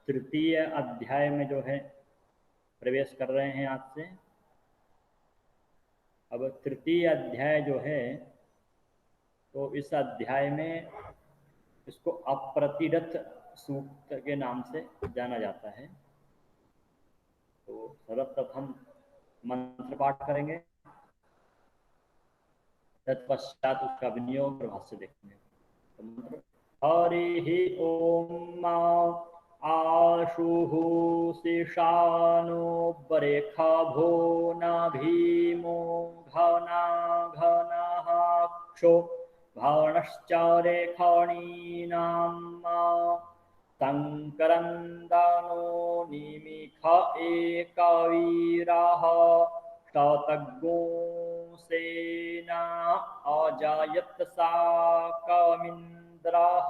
तृतीय अध्याय में जो है प्रवेश कर रहे हैं आज से। अब तृतीय अध्याय जो है तो इस अध्याय में इसको अप्रतिरथ सूक्त के नाम से जाना जाता है। तो सर्वप्रथम मंत्र पाठ करेंगे, तत्पश्चात उसका विनियोग और भाष्य देखेंगे। तो मंत्र हरि ओम आशुः शिशानो बरेखा भो न भीमो घना घनाक्षो भावनश्चारेखणीनां संकरन्दानो निमिख एकवीराः शतज्ञो सेना अजायत साकमिन्द्रः।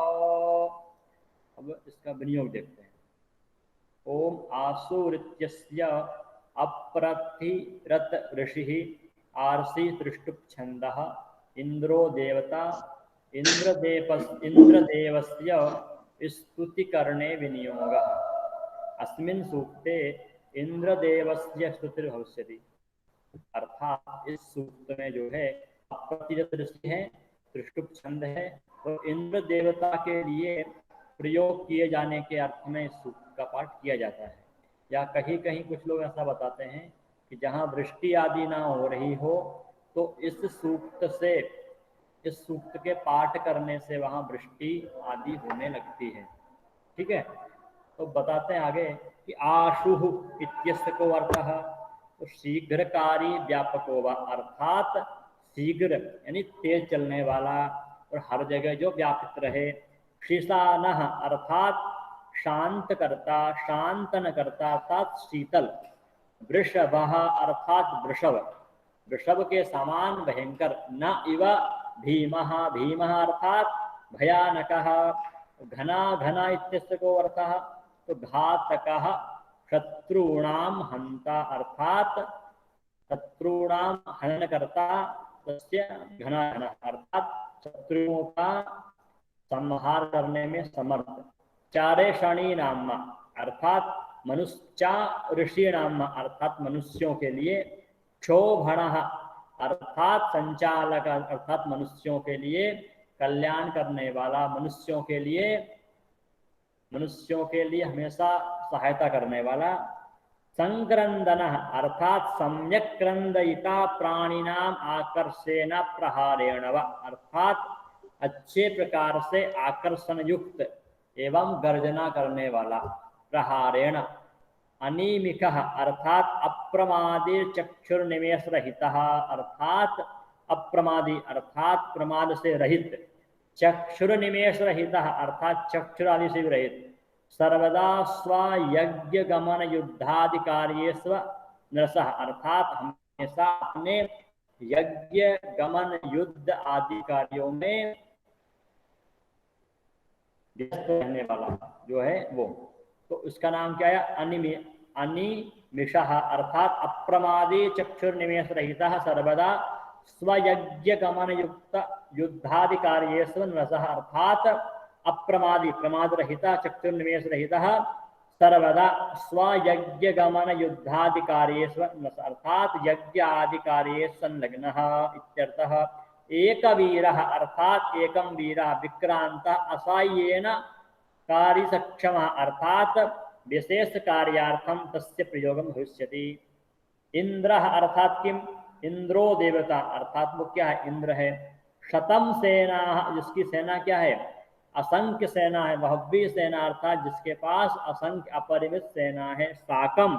अब इसका विनियोग देखते हैं। ओम आसुरित्यस्य अप्रतिरत ऋषिः आर्षि तृष्टुप छन्दः इंद्रो देवता इंद्रदेवस्य स्तुतिकरणे विनियोगः। अस्मिन् सूक्ते इंद्रदेवस्य स्तुतिर् भविष्यति। अर्थात इस सूक्त में जो है अप्रतिरत ऋषि है, तृष्टुप छंद है और इंद्र देवता के लिए प्रयोग किए जाने के अर्थ में इस सूक्त का पाठ किया जाता है। या कहीं कहीं कुछ लोग ऐसा बताते हैं कि जहाँ वृष्टि आदि ना हो रही हो तो इस सूक्त के पाठ करने से वहाँ वृष्टि आदि होने लगती है। ठीक है, तो बताते हैं आगे कि आशुः इत्यस्य को अर्थः तो शीघ्रकारी व्यापको वा, अर्थात शीघ्र यानी तेज चलने वाला और हर जगह जो व्यापित रहे। शीशानः अर्थात शांत करता, शांतन करता अर्थात शीतल। वृषभः अर्थात वृषभ, वृषभ के समान भयंकर। न इव भीमः, भीमः अर्थात भयानकः। घना घना इत्यस्य को अर्थः तो घातकः शत्रूणां हंता अर्थात शत्रूणां हनन करता। तस्य घना घना अर्थात शत्रुओं का संहार करने में समर्थ। चारेषणी नाम अर्थात मनुष्या ऋषि नाम अर्थात मनुष्यों के लिए। क्षोभणः अर्थात संचालक अर्थात मनुष्यों के लिए कल्याण करने वाला, मनुष्यों के लिए हमेशा सहायता करने वाला। संक्रंदन अर्थात सम्यक क्रंदयिता प्राणिनाम आकर्षेण प्रहारेण व, अर्थात अच्छे प्रकार से आकर्षण युक्त एवं गर्जना करने वाला। प्रहारेण। अनिमिषः अर्थात अप्रमादी चक्षुर्निमेष रहितः अर्थात अप्रमादी अर्थात प्रमाद से रहित। चक्षुर्निमेष रहितः अर्थात चक्षुर आदि से रहित। सर्वदा स्वयज्ञ गमन युद्धादि कार्येषु नरसः अर्थात हमेशा अपने यज्ञ गमन युद्ध आदि कार्यों में व्यस्त रहने वाला जो है वो। तो इसका नाम क्या है? अनिमिषः अर्थात अप्रमादी चक्षुर्निमेष रहितः सर्वदा स्वयज्ञ गमन युक्त युद्धादि कार्येषु नरसः अर्थात अप्रमादी प्रमाद रहिता चक्षुर्निमेष रहितः सर्वदा स्वयज्ञ गमन युद्धादि कार्येषु अर्थात यज्ञ आदि कार्येषु संलग्नः इत्यर्थः। एक वीरः अर्थात एकम वीरः विक्रांतः असाह्येन कार्यसक्षमः अर्थात विशेष कार्यार्थम तस्य प्रयोगम भविष्यति। इंद्रः अर्थात किम? इंद्रो देवता अर्थात वो क्या है? इंद्र है। शतम सेना जिसकी सेना क्या है? असंख्य सेना है। बहव्वी सेना अर्थात जिसके पास असंख्य अपरिमित सेना है। साकम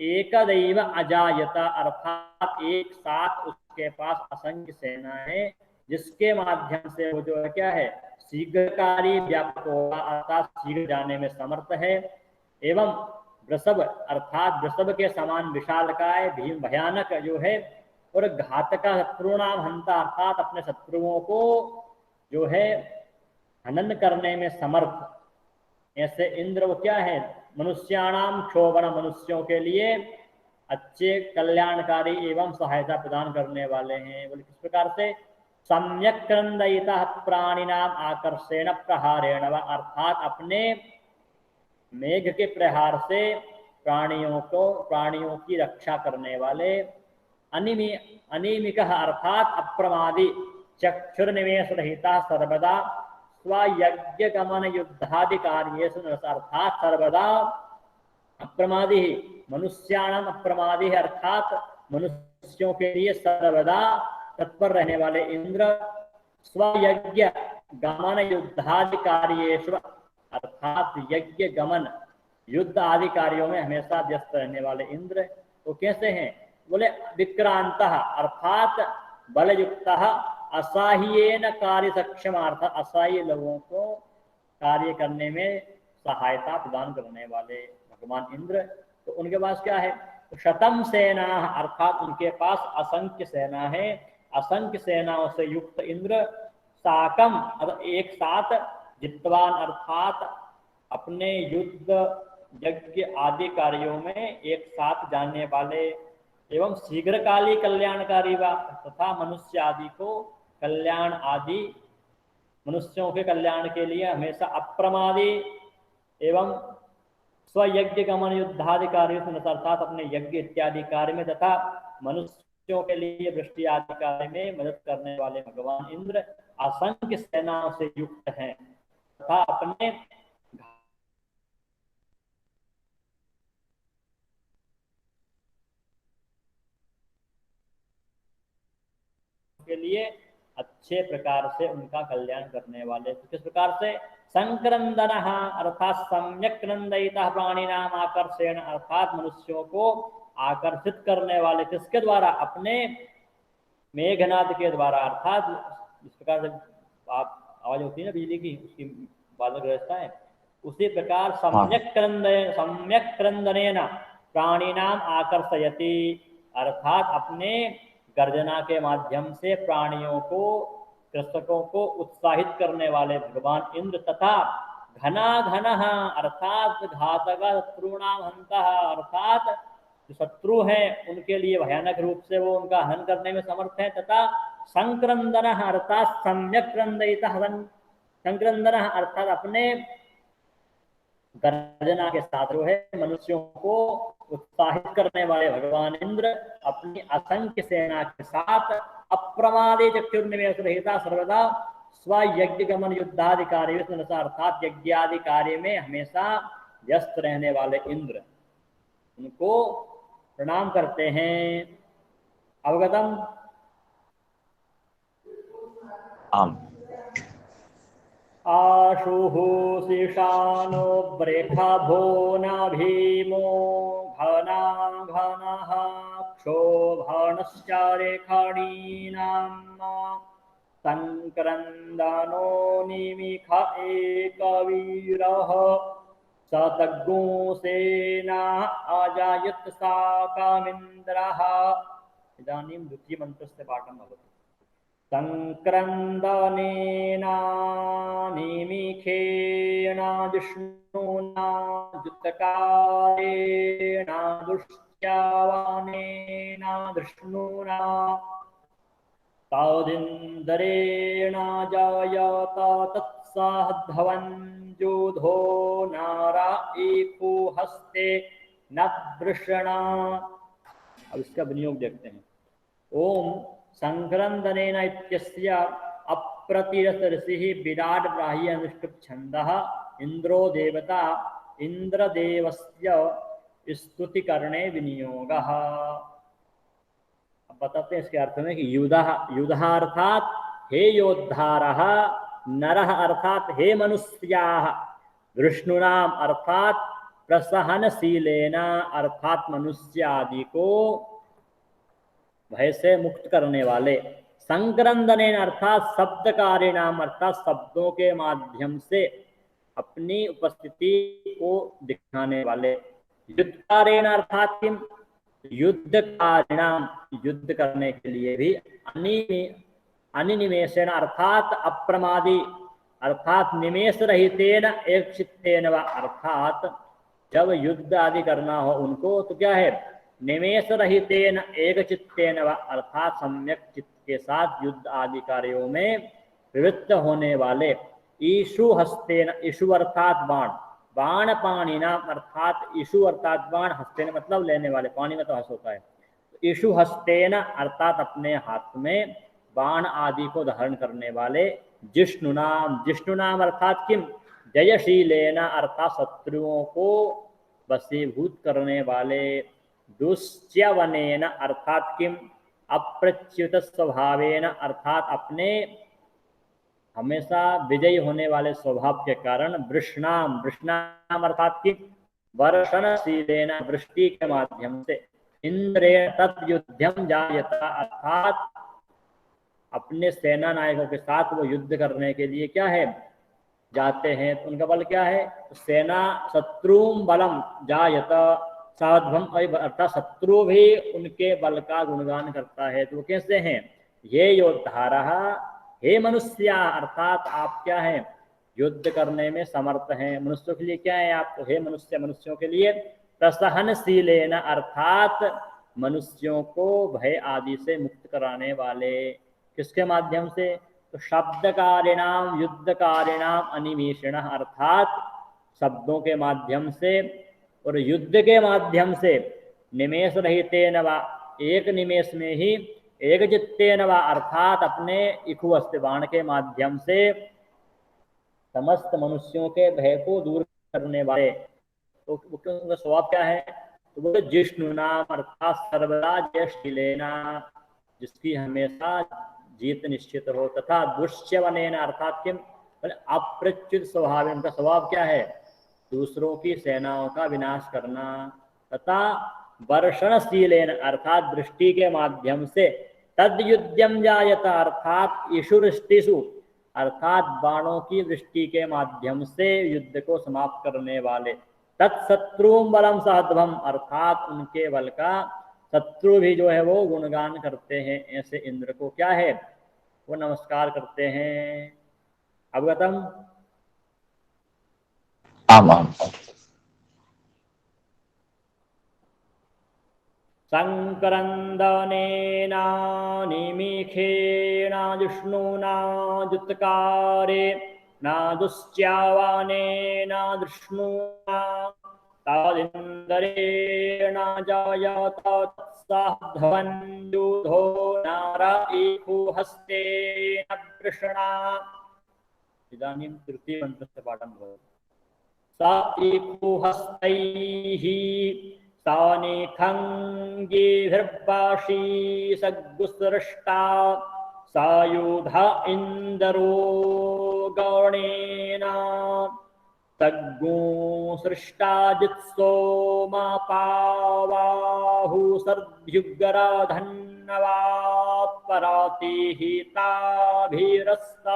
एकदैव अजायता अर्थात एक साथ उसके पास असंख्य सेना है जिसके माध्यम से वो जो है क्या है? शीघ्रकारी व्यापक होगा अर्थात शीघ्र जाने में समर्थ है। एवं वृषभ अर्थात वृषभ के समान विशालकाय भीम भयानक जो है और घातका शत्रुणाम हंता अर्थात अपने शत्रुओं को जो है हनन करने में समर्थ। ऐसे इंद्र वो क्या है? मनुष्याणाम क्षोभण मनुष्यों के लिए अच्छे कल्याणकारी एवं सहायता प्रदान करने वाले हैं। बोले किस प्रकार से? सम्यक क्रंदयिता प्राणिनाम आकर्षेण प्रहारेण व अर्थात अपने मेघ के प्रहार से प्राणियों की रक्षा करने वाले, अनिमिक अर्थात अप्रमादी, चक्षुर्निवेश रहिता सर्वदा स्वयज्ञ गमन युद्धादि कार्येषु अर्थात सर्वदा अप्रमादी, मनुष्याणाम अप्रमादी अर्थात मनुष्यों के लिए सर्वदा तत्पर रहने वाले इंद्र, स्वयज्ञ गमन युद्धादि कार्येषु अर्थात यज्ञ गमन युद्ध आदि कार्यों में हमेशा व्यस्त रहने वाले इंद्र वो कैसे हैं? बोले विक्रांत अर्थात बलयुक्त, असहायेन कार्य सक्षमार्थ, असहाय लोगों को कार्य करने में सहायता प्रदान करने वाले भगवान इंद्र। तो उनके पास क्या है? तो शतम सेना अर्थात उनके पास असंख्य सेना है, असंख्य सेनाओं से युक्त इंद्र, साकम एक साथ, जितवान अर्थात अपने युद्ध यज्ञ आदि कार्यों में एक साथ जाने वाले, एवं शीघ्रकाली कल्याणकारी व तथा मनुष्य आदि को कल्याण आदि मनुष्यों के कल्याण के लिए हमेशा अप्रमादी एवं स्वयज्ञ गमन युद्धादि कार्यों अर्थात अपने यज्ञ इत्यादि कार्य में तथा मनुष्यों के लिए वृष्टि आदि कार्य में मदद करने वाले भगवान इंद्र असंख्य सेनाओं से युक्त हैं तथा अपने के लिए अच्छे प्रकार से उनका कल्याण करने वाले। तो किस प्रकार से? संक्रंदन अर्थात सम्यक क्रंदयिता प्राणिनाम आकर्षण अर्थात मनुष्यों को आकर्षित करने वाले, किसके द्वारा? अपने मेघनाद के द्वारा, अर्थात जिस प्रकार से आप आवाज होती है ना बिजली की, उसकी बादल व्यवस्था है, उसी प्रकार सम्यक क्रंदनेन प्राणिनाम आकर्षयति अर्थात अपने गर्जना के माध्यम से प्राणियों को, कृषकों को उत्साहित करने वाले भगवान इंद्र, तथा घना घन अर्थात घातक शत्रुणाम हंत अर्थात जो शत्रु हैं उनके लिए भयानक रूप से वो उनका हनन करने में समर्थ है, तथा संक्रंदन अर्थात सम्यक क्रंदयिता, संक्रंदन अर्थात अपने गर्जना के साथ जो है मनुष्यों को उत्साहित करने वाले भगवान इंद्र अपनी असंख्य सेना के साथ अप्रमादी चक्षुर्निवेश रहिता सर्वदा स्वयज्ञ गमन युद्धादि कार्य अर्थात यज्ञ आदि कार्य में हमेशा व्यस्त रहने वाले इंद्र, उनको प्रणाम करते हैं। अवगतम? आम। आशुः शिशानो वृषभो न भीमो घना घनः क्षोभणश्च रेखाणीनां संक्रन्दनो निमिष एकवीरः शतघ्नो सेना अजायत साकमिन्द्रः। इदानीं द्वितीयमन्त्रस्य पाठं भवति। संक्रन्दनेना निमिषेण जिष्णुना जुतकारेण दुष्ट्यावानेन धृष्णुना तदिन्द्रेण जायत तत्साध्वञ्जुधो नारा एको हस्ते न वृषणा। अब इसका विनियोग देखते हैं। ओम संक्रंदनेन इत्यस्य अप्रतिरत ऋषिः विराट ब्राह्य अनुष्टुप छन्दः इंद्रो देवता इंद्रदेवस्य स्तुति करणे विनियोगः। अब बताते हैं इसके अर्थ में कि युधा अर्थात हे योद्धारः, नरः अर्थात हे मनुष्याः, विष्णुनाम अर्थात प्रसहनशीलेन अर्थात मनुष्य आदि को भय से मुक्त करने वाले, संक्रंदनेन अर्थात शब्दकारी नाम अर्थात शब्दों के माध्यम से अपनी उपस्थिति को दिखाने वाले, युद्धकारेण अर्थात किम? युद्धकारिणाम युद्ध करने के लिए भी, अनिनिमेषेण अर्थात अप्रमादी अर्थात निमेष रहितेन एक चित्तेन व अर्थात जब युद्ध आदि करना हो उनको तो क्या है? निमेष रहितेन एक चित्तेन व अर्थात सम्यक चित्त के साथ युद्ध आदि कार्यों में प्रवृत्त होने वाले, ईशु हस्तेन, ईशु अर्थात बाण, बाण पाणी नाम अर्थात इशु अर्थात बाण, हस्तेन मतलब लेने वाले, पानी में तो हस्त होता है, इशु हस्तेन अर्थात अपने हाथ में बाण आदि को धारण करने वाले, जिष्णु नाम, जिष्णु नाम अर्थात किम, जयशीलेन अर्थात शत्रुओं को वशीभूत करने वाले, दुश्च्यवनेन अर्थात किम, अप्रच्युत स्वभावेन अर्थात अपने हमेशा विजयी होने वाले स्वभाव के कारण, वृषणाम, वृषणाम अर्थात की वर्षणशीलेन वृष्टि के माध्यम से, इंद्रेण तत्युद्धम जायता अर्थात अपने सेना नायकों के साथ वो युद्ध करने के लिए क्या है जाते हैं, तो उनका बल क्या है, सेना शत्रुम बलम जायत साध्वम, अर्थात शत्रु भी उनके बल का गुणगान करता है, तो वो कैसे हैं, ये योद्धारः हे मनुष्या अर्थात आप क्या हैं, युद्ध करने में समर्थ हैं, मनुष्यों के लिए क्या है आप, तो हे मनुष्य, मनुष्यों के लिए प्रसहनशीलेन अर्थात मनुष्यों को भय आदि से मुक्त कराने वाले, किसके माध्यम से, तो शब्दकारिणाम युद्धकारिणाम अनिमेषण अर्थात शब्दों के माध्यम से और युद्ध के माध्यम से, निमेष रहितेन वा एक निमेष में ही, एक चित्तेन वा अर्थात अपने इखुवस्त्र बाण के माध्यम से समस्त मनुष्यों के भय को दूर करने वाले, तो उनका स्वभाव क्या है, तो बोले जिष्णु नाम अर्थात सर्वदा जयशीलेना, जिसकी हमेशा जीत निश्चित हो, तथा दुष्यवनेन अर्थात किम, अप्रच्युत स्वभाव, उनका स्वभाव क्या है, दूसरों की सेनाओं का विनाश करना, तथा वर्षणशीलेन अर्थात दृष्टि के माध्यम से, तद्युद्यम जायता अर्थात ईशुवृष्टिषु अर्थात बाणों की वृष्टि के माध्यम से युद्ध को समाप्त करने वाले, तत्शत्रुम बलम साध्वम अर्थात उनके बल का शत्रु भी जो है वो गुणगान करते हैं, ऐसे इंद्र को क्या है वो नमस्कार करते हैं। अवगतम? आम आम। संक्रंदनेन निमीखेन जिष्णुना जुत्कारे न दुश्च्यावानेन दृष्णुना तदिन्द्रेण जायत तत्साध्वन्युधो नार ईकुहस्तेन वृषणा। इदानीं तृतीय मंत्रस्य पाठं भवति। स ईकुहस्तैः सानिखङ्गिभिर्वाशी सग्गुसृष्टा सायुध इन्दरो गणेन तग्गुसृष्टा जित्सोमपावाहु सर्भ्युग्रधन्नवापरातिः ताभिरस्त।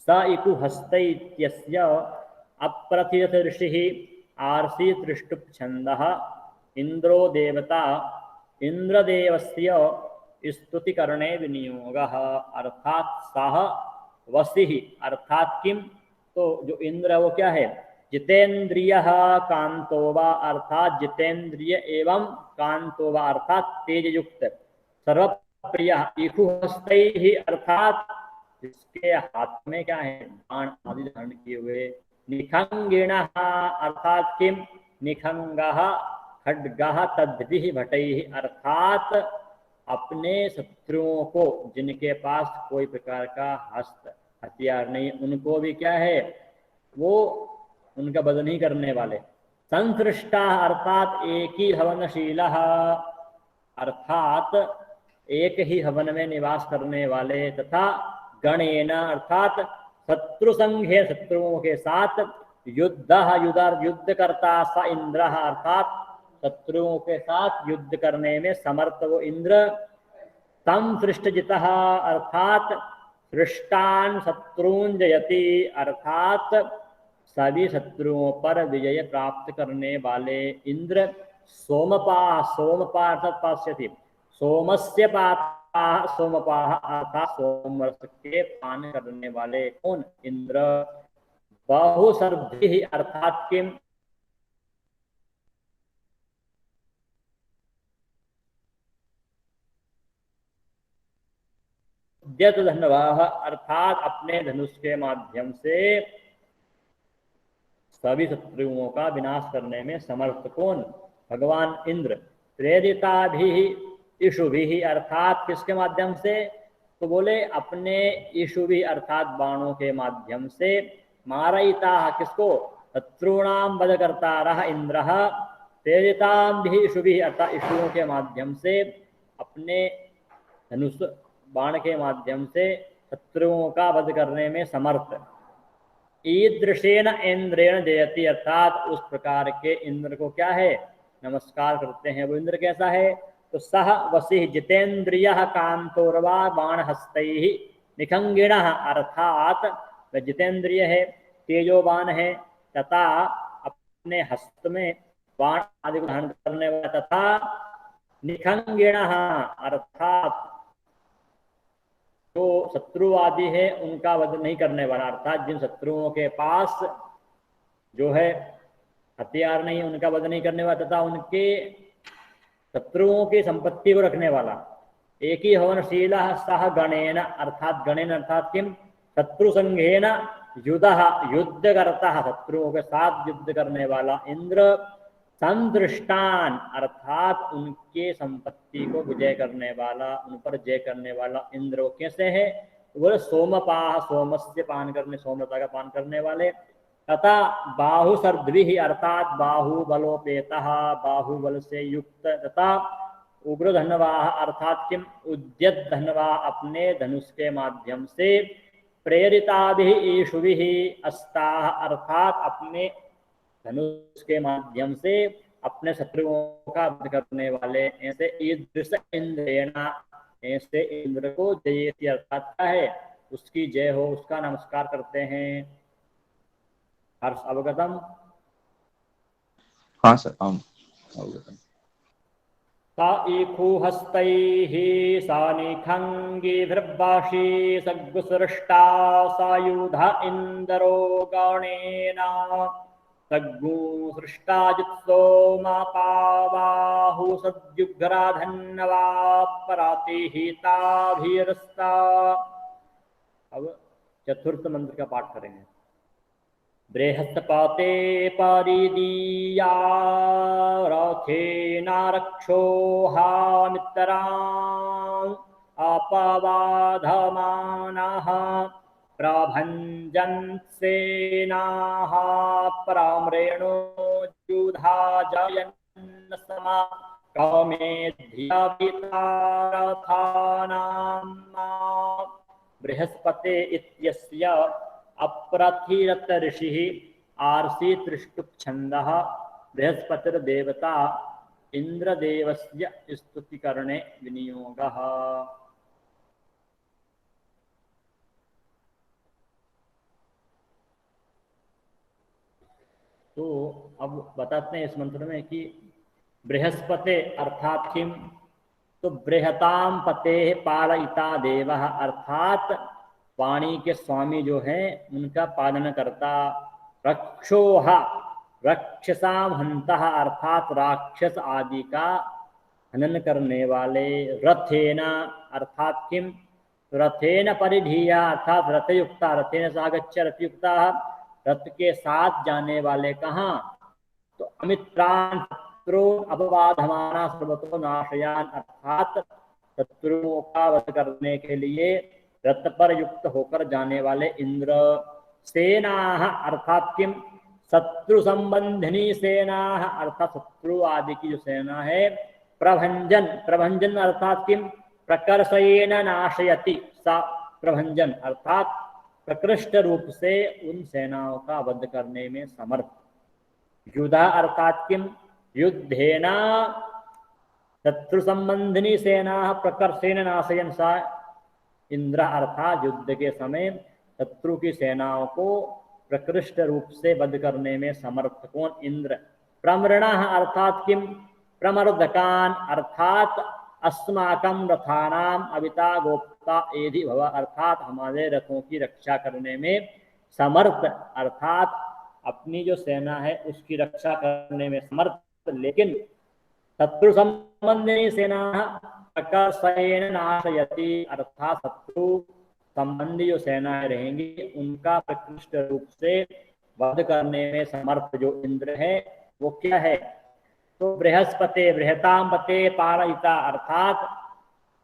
स इकुहस्त इत्यस्य अप्रथित ऋषिः आर्षीतृष्टुप् छन्दः इंद्रो देवता इंद्रदेवस्य स्तुतिकरणे विनियोगः अर्थात सह वसिः अर्थात किम, तो जो इंद्र वो क्या है, जितेन्द्रियः कांतो वा अर्थात जितेन्द्रिय एवं कांतो वा अर्थात तेजयुक्त, सर्वप्रियः इकुहस्तैः अर्थात जिसके हाथ में क्या है बाण आदि धारण किए हुए, निखंगिणः अर्थात किम, निखंगः खड्गः तद्भिः भटैः अर्थात अपने शत्रुओं को जिनके पास कोई प्रकार का हस्त हथियार नहीं, उनको भी क्या है वो उनका वध नहीं करने वाले। संसृष्टा अर्थात एक ही हवनशीलः अर्थात एक ही हवन में निवास करने वाले, तथा गणेन अर्थात शत्रु संघे शत्रुओं के साथ, युद्ध युद्ध करता स इंद्र अर्थात शत्रुओं के साथ युद्ध करने में समर्थ वो इंद्र, तम सृष्टजितः अर्थात सृष्टान शत्रुन जयति अर्थात सभी शत्रुओं पर विजय प्राप्त करने वाले इंद्र, सोमपा सोमपा अर्थात पास्यति सोमस्य पाता सोमपाह अर्थात सोमरस के पान करने वाले कौन, इंद्र। बहुसर्भिः अर्थात किम, द्यत धन्वाः अर्थात अपने धनुष के माध्यम से सभी शत्रुओं का विनाश करने में समर्थ कौन? भगवान इंद्र। प्रेरिता भी इशु भी, अर्थात किसके माध्यम से? तो बोले अपने इशु भी अर्थात बाणों के माध्यम से। मारयिता किसको? शत्रुणाम वध करता रहा इंद्र। प्रेरिताम भी इशु भी अर्थात इशुओं के माध्यम से, अपने धनुष बाण के माध्यम से शत्रुओं का वध करने में समर्थ। ईदृशेन इंद्रेण जयति, अर्थात उस प्रकार के इंद्र को क्या है? नमस्कार करते हैं। वो इंद्र कैसा है? तो सह वसी जितेन्द्रिय कांतोर्वा बाण हस्तैहि निखंगिण, अर्थात वह जितेंद्रिय है, तेजोवान है, तथा अपने हस्त में बाण आदि को धारण करने वाला, तथा निखंगिण अर्थात जो शत्रुवादी है उनका वध नहीं करने वाला, अर्थात जिन शत्रुओं के पास जो है हथियार नहीं, उनका वध नहीं करने वाला, तथा उनके शत्रुओं की संपत्ति को रखने वाला। एक ही हवनशील सह गणेन, अर्थात गणेन अर्थात किम? शत्रु संघेन युद्ध करता, शत्रुओं के साथ युद्ध करने वाला इंद्र। संदृष्टान अर्थात उनके संपत्ति को विजय करने वाला, उन पर जय करने वाला इंद्र वो कैसे है? वो सोमपाह, सोमस्य पान करने, सोमलता का पान करने वाले। तथा बाहुसर्द्भिः अर्थात बाहुबलोपेतः, बाहुबल से युक्त। तथा उग्र धनवाह अर्थात किम? उद्यत धनवाह, अपने धनुष के माध्यम से। प्रेरिताभिः ईशुभिः अस्ताः अर्थात अपने धनुष के माध्यम से अपने शत्रुओं का वध करने वाले। ऐसे ईदृश इंद्रेणा, ऐसे इंद्र को जयति अर्थात क्या है? उसकी जय हो, उसका नमस्कार करते हैं। हर्ष अवगतम? हाँ सर, अवगतम। सा ईखु हस्तैः सानिखङ्गिभिर्बाशी सग्गुसृष्टा सायुधा इन्दरो गणेन सग्गुसृष्टा जित्सोमापाबाहु सद्युग्राधन्नवा परातिहिताभिरस्ता। अब चतुर्थ मंत्र का पाठ करेंगे। बृहस्पते परिदीया रथेनारक्षोहामितरां अपवाधमानाः प्रभञ्जन्सेनाः पराम्रेणोजुधा जयन्नसमा कामेध्याभितारथानां। बृहस्पते इत्यस्य अप्रथिरत ऋषिः आर्षि त्रिष्टुप छन्दः बृहस्पतिर्देवता इंद्रदेवस्य स्तुतिकरणे विनियोगः। तो अब बताते हैं इस मंत्र में कि बृहस्पति अर्थात किम? तो बृहताम पते पालयिता देवः अर्थात वाणी के स्वामी जो है उनका पालन करता। रक्षोह रक्षसाम हंतः अर्थात राक्षस आदि का हनन करने वाले। रथेना अर्थात किम? रथेन परिधीया अर्थात रथयुक्ता, रथेन सागच्छ रथयुक्ता, रथ के साथ जाने वाले। कहाँ? तो अमित्रान शत्रु अपवाधमाना सर्वतो नाशयान अर्थात शत्रुओं का वध करने के लिए रथ पर युक्त होकर जाने वाले इंद्र। सेना अर्थात किम? शत्रु संबंधिनी सेना अर्थात शत्रु आदि की जो सेना है। प्रभंजन, प्रभंजन अर्थात किम? प्रकर्षेण नाशयति सा प्रभंजन अर्थात प्रकृष्ट रूप से उन सेनाओं का वध करने में समर्थ। युधा अर्थात किम? युद्धेना शत्रु संबंधिनी सेना प्रकर्षेण नाशयन सा इंद्र अर्थात युद्ध के समय शत्रु की सेनाओं को प्रकृष्ट रूप से वध करने में समर्थ कौन? इंद्र। प्रमृणा अर्थात किम? प्रमर्दकान अर्थात अस्माकं रथानाम अविता गोप्ता एधि भव अर्थात हमारे रथों की रक्षा करने में समर्थ अर्थात अपनी जो सेना है उसकी रक्षा करने में समर्थ। लेकिन शत्रु संबंधी सेना प्रकर्षेण नाशयति अर्थात शत्रु संबंधी जो सेनाएं रहेंगी उनका प्रकृष्ट रूप से वध करने में समर्थ जो इंद्र है वो क्या है? तो बृहस्पति बृहताम पते पालयिता, अर्थात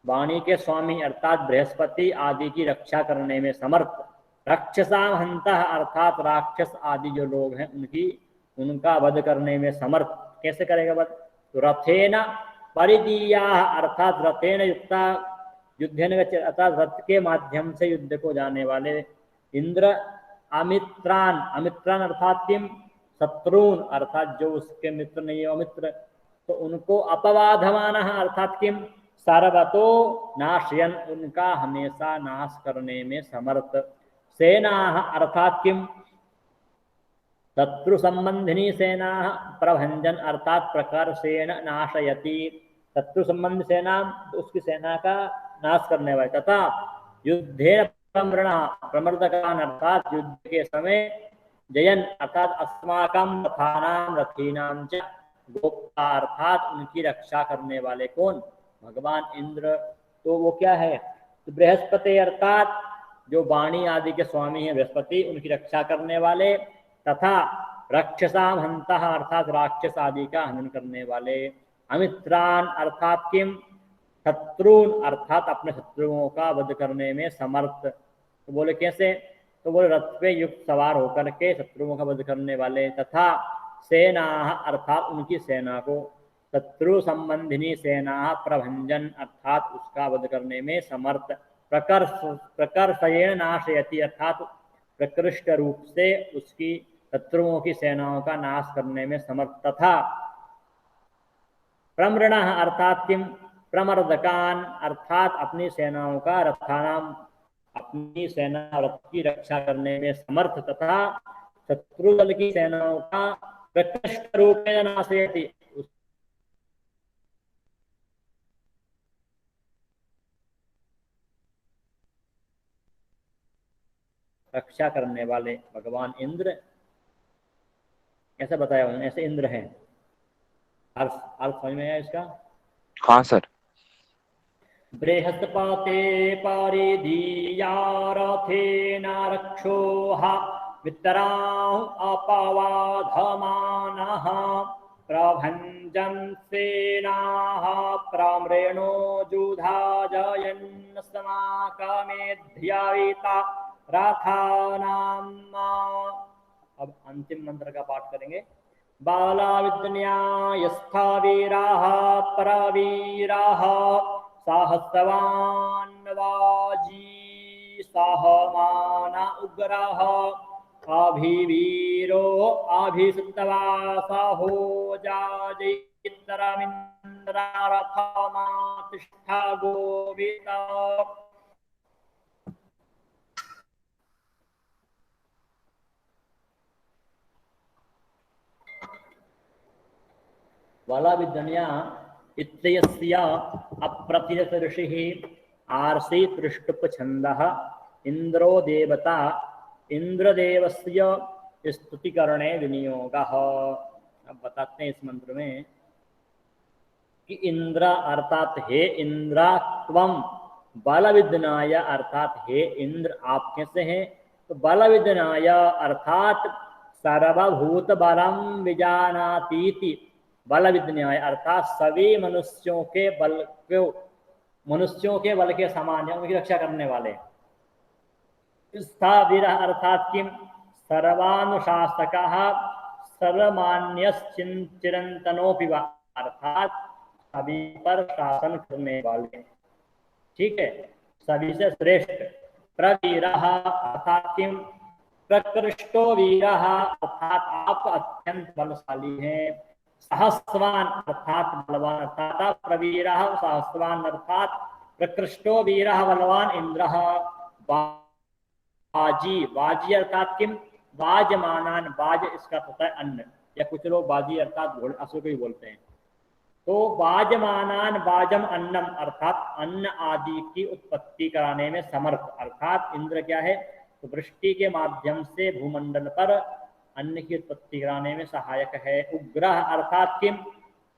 वाणी के स्वामी अर्थात बृहस्पति आदि की रक्षा करने में समर्थ। राक्षसाम हंता, अर्थात राक्षस आदि जो लोग हैं उनका वध करने में समर्थ। कैसे करेगा वध? तो रथेन परिदीया, अर्थात रथेन युक्ता, युद्धेन अर्थात रथ के माध्यम से युद्ध को जाने वाले इंद्र। अमित्रान, अमित्रान अर्थात किम? शत्रुन, अर्थात जो उसके मित्र नहीं है अमित्र, तो उनको अपवाधमान अर्थात किम? सर्वतो नाशयन, उनका हमेशा नाश करने में समर्थ। सेना अर्थात किम? शत्रु संबंधिनी सेना। प्रभंजन अर्थात प्रकर्षेण नाशयति, शत्रु संबंधी सेना तो उसकी सेना का नाश करने वाले। तथा युद्धे प्रमृण, प्रमर्दकान अर्थात युद्ध के समय जयन अर्थात अस्माकं रथानां रथीनां च गोप्ता, अर्थात उनकी रक्षा करने वाले कौन? भगवान इंद्र। तो वो क्या है? तो बृहस्पति अर्थात जो वाणी आदि के स्वामी हैं बृहस्पति, उनकी रक्षा करने वाले। तथा रक्षसाम हंता, अर्थात राक्षस आदि का हनन करने वाले। अमित्रान अर्थात किम? शत्रुन, अर्थात अपने शत्रुओं का वध करने में समर्थ। तो बोले कैसे? तो बोले रथ पे युक्त सवार होकर के शत्रुओं का वध करने वाले। तथा सेना अर्थात उनकी सेना को, शत्रु संबंधिनी सेना प्रभंजन अर्थात उसका वध करने में समर्थ। प्रकर्षयेण नाशयति, अर्थात प्रकृष्ट रूप से उसकी शत्रुओं की सेनाओं का नाश करने में समर्थ। तथा प्रमृण अर्थात किम? प्रमर्दकान, अर्थात अपनी सेनाओं का रथानाम, अपनी सेना रथ की रक्षा करने में समर्थ। तथा शत्रु दल की सेनाओं का प्रकृष्ट रूप में नाशयति, रक्षा करने वाले भगवान इंद्र। ऐसा बताया उन्होंने, ऐसे इंद्र हैं। अर्थ समझ में आया इसका? हाँ सर। बृहस्पते परिदीया रथेन रक्षोः वितरां अपवाधमानः प्रभञ्जन् सेनाः प्रमृणो जुधा जयन् समाकमेध्यविता रथानाम्। अब अंतिम मंत्र का पाठ करेंगे। बालाविद्न्यायस्था वीराः परवीराः सहस्रवान् वाजी सहमान उग्रः अभिवीरो अभिसुतवा सहो जाजैतरमिन्द्रारथमातिष्ठा गोविता। बालाविद्न्या इत्यस्य अप्रतिहत ऋषिः आर्षीत् ऋष्टुप छन्दः इंद्रो देवता इंद्रदेवस्य स्तुतिकरणे विनियोगः। अब बताते हैं इस मंत्र में कि इंद्र अर्थात हे इंद्र, त्वं बलविद्नाय अर्थात हे इंद्र आप कैसे हैं? तो बलविद्नाय अर्थात सर्वभूत बलम विजानातीति, बलविद्न्याय अर्थात सभी मनुष्यों के बल को, मनुष्यों के बल के समान है, उनकी रक्षा करने वाले। स्थावीर अर्थात किम? सर्वानुशासकः सर्वमान्यश्चिरंतनोऽपि वा, अर्थात सभी पर शासन करने वाले। ठीक है, सभी से श्रेष्ठ। प्रवीरः अर्थात किम? प्रकृष्टो वीरः, अर्थात आप अत्यंत बलशाली हैं। सहस्रवान अर्थात बलवान, अर्थात प्रवीरः सहस्रवान अर्थात प्रकृष्टो वीरः बलवान इंद्रः। बाजी, बाजी अर्थात किम? बाजमानान, बाज इसका होता है अन्न, या कुछ लोग बाजी अर्थात घोड़े असुर को ही बोलते हैं। तो बाजमानान बाजम अन्नम, अर्थात अन्न आदि की उत्पत्ति कराने में समर्थ। अर्थात इंद्र क्या है? तो वृष्टि के माध्यम से भूमंडल पर अन्न की उत्पत्ति कराने में सहायक है। उग्रह अर्थात किम?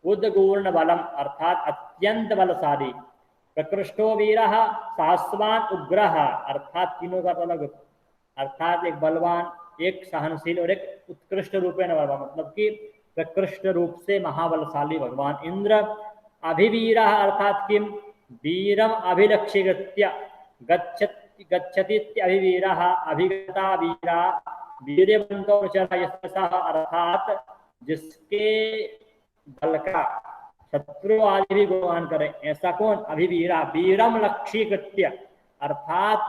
उद्गूर्ण बलम, अर्थात अत्यंत बलशाली। प्रकृष्टो वीरः सहस्रवान उग्रह, अर्थात तीनों का अलग, अर्थात एक बलवान, एक सहनशील और एक उत्कृष्ट रूपेण बलवान, मतलब कि प्रकृष्ट रूप से महाबलशाली भगवान इंद्र। अभिवीरा अर्थात किम, वीरम अभिलक्ष्यकृत्य गच्छति गच्छति अभिवीरा, अभिगता वीरा वीर्यवंतो सह, अर्थात जिसके बल का शत्रु आदि भी गुणगान करें, ऐसा कौन, अभिवीरा, वीरम लक्ष्यकृत्य, अर्थात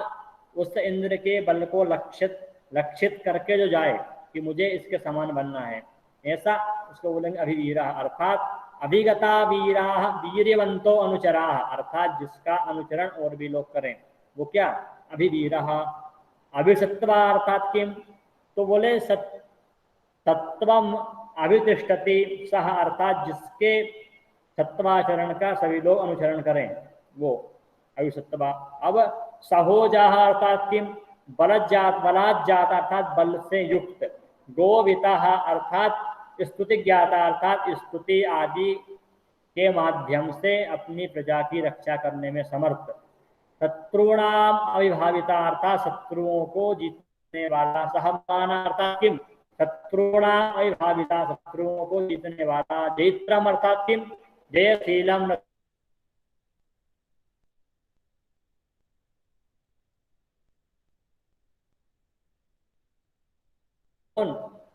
उस इंद्र के बल को लक्षित करके जो जाए कि मुझे इसके समान बनना है, ऐसा उसको बोलेंगे अभिवीरा। अर्थात अभिगता वीरा वीर्यवंतो अनुचरा, अर्थात जिसका अनुचरण और भी लोग करें, वो क्या, अभिवीरा। अभिसत्वा अर्थात किम, तो बोले सत्वम अभितिष्ठति सह, अर्थात जिसके सत्वाचरण का सभी लोग अनुचरण करें, वो अभिसत्वा। अब सहोजा अर्थात किम, बलात् जाता अर्थात बल से युक्त। गोविता अर्थात स्तुति ज्ञाता, अर्थात स्तुति आदि के माध्यम से अपनी प्रजा की रक्षा करने में समर्थ। शत्रुणाम अविभाविता अर्थात शत्रुओं को जीतने वाला। सहमाना अर्थात किम, शत्रुणाम अविभाविता शत्रुओं को जीतने वाला। जैत्रम अर्थात किम, जयशीलम,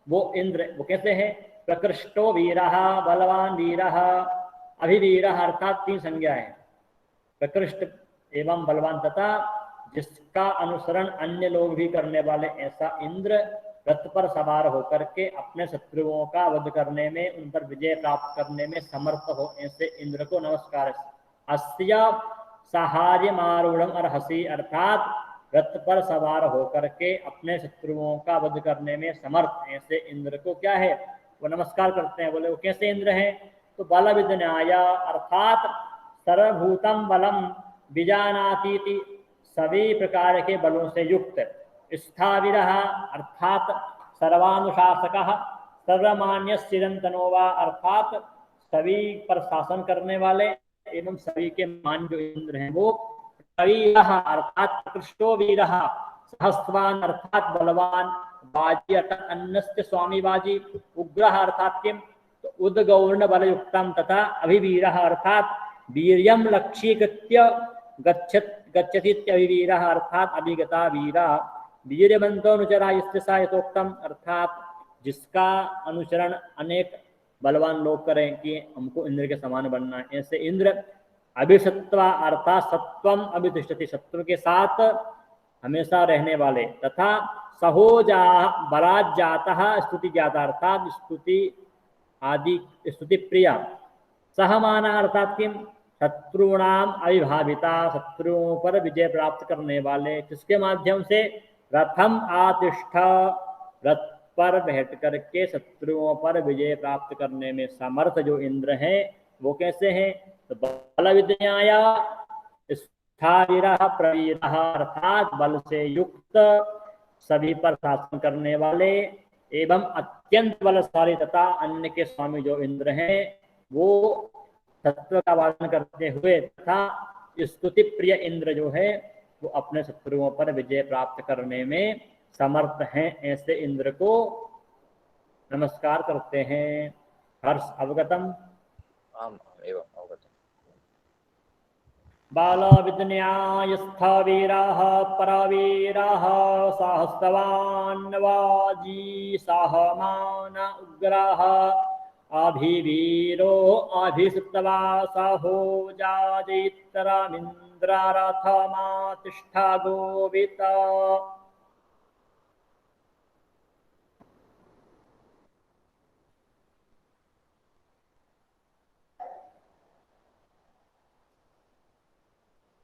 वो इंद्र, वो कैसे है, प्रकृष्टो वीरः, बलवान वीरः, अभिवीरः, अर्थात तीन संज्ञा है, प्रकृष्ट एवं बलवान तथा जिसका अनुसरण अन्य लोग भी करने वाले, ऐसा इंद्र रथ पर सवार होकर के अपने शत्रुओं का वध करने में, उन पर विजय प्राप्त करने में समर्थ हो, ऐसे इंद्र को नमस्कार। अस्य सहार्यमारूढ़ अर्हसि, अर्थात रथ पर सवार होकर के अपने शत्रुओं का वध करने में समर्थ ऐसे इंद्र को क्या है, वो नमस्कार करते हैं। बोले वो कैसे इंद्र हैं, तो बल विज्ञाय अर्थात सर्वभूतम बलम बीजानातीति, सभी प्रकार के बलों से युक्त। स्थाविरः अर्थात सर्वानुशासकः, सर्वमान्य चिरंतनोवा, अर्थात सभी पर शासन करने वाले एवं सभी के मान जो इंद्र हैं, वो वीरः अर्थात कृष्णो वीरः, सहस्वान अर्थात बलवान, बाजी अर्थात अन्नस्य स्वामी बाजी, उग्रः अर्थात किम, तो उद्गौर्ण बलयुक्तम, तथा अभिवीरः अर्थात वीर्यम लक्ष्यीकृत्य गच्छति अभिवीरः, अर्थात अभिगता वीरा वीर्यवंतो अनुचरा यथोक्तम, अर्थात जिसका अनुचरण अनेक बलवान लोग करें कि हमको इंद्र के समान बनना है, ऐसे इंद्र। अभिसत्वा अर्थात सत्वम अभितिष्ठति, शत्रु के साथ हमेशा रहने वाले। तथा सहोजा बलात् जाता स्तुति ज्ञाता, अर्थात स्तुति आदि स्तुति प्रिया। सहमाना अर्थात किम, शत्रुणाम अविभाविता, शत्रुओं पर विजय प्राप्त करने वाले, किसके माध्यम से, रथम आतिष्ठ, रथ पर बैठ करके शत्रुओं पर विजय प्राप्त करने में समर्थ जो इंद्र हैं, वो कैसे हैं, तो बल विज्ञाया स्थाविरः प्रवीरः, अर्थात बल से युक्त सभी पर शासन करने वाले एवं अत्यंत बलशाली तथा अन्य के स्वामी जो इंद्र हैं, वो सत्व का पालन करते हुए तथा स्तुति प्रिय इंद्र जो है वो अपने शत्रुओं पर विजय प्राप्त करने में समर्थ हैं, ऐसे इंद्र को नमस्कार करते हैं। हर्ष अवगतम? आम एवं अवगतम। बाल विज्ञायस्थ वीराः परवीराः सहस्रवान् वाजी सहमान उग्राः अभिवीरो अभिसुप्तवा सहोजा जैत्रमिन्द्ररथमातिष्ठा गोविता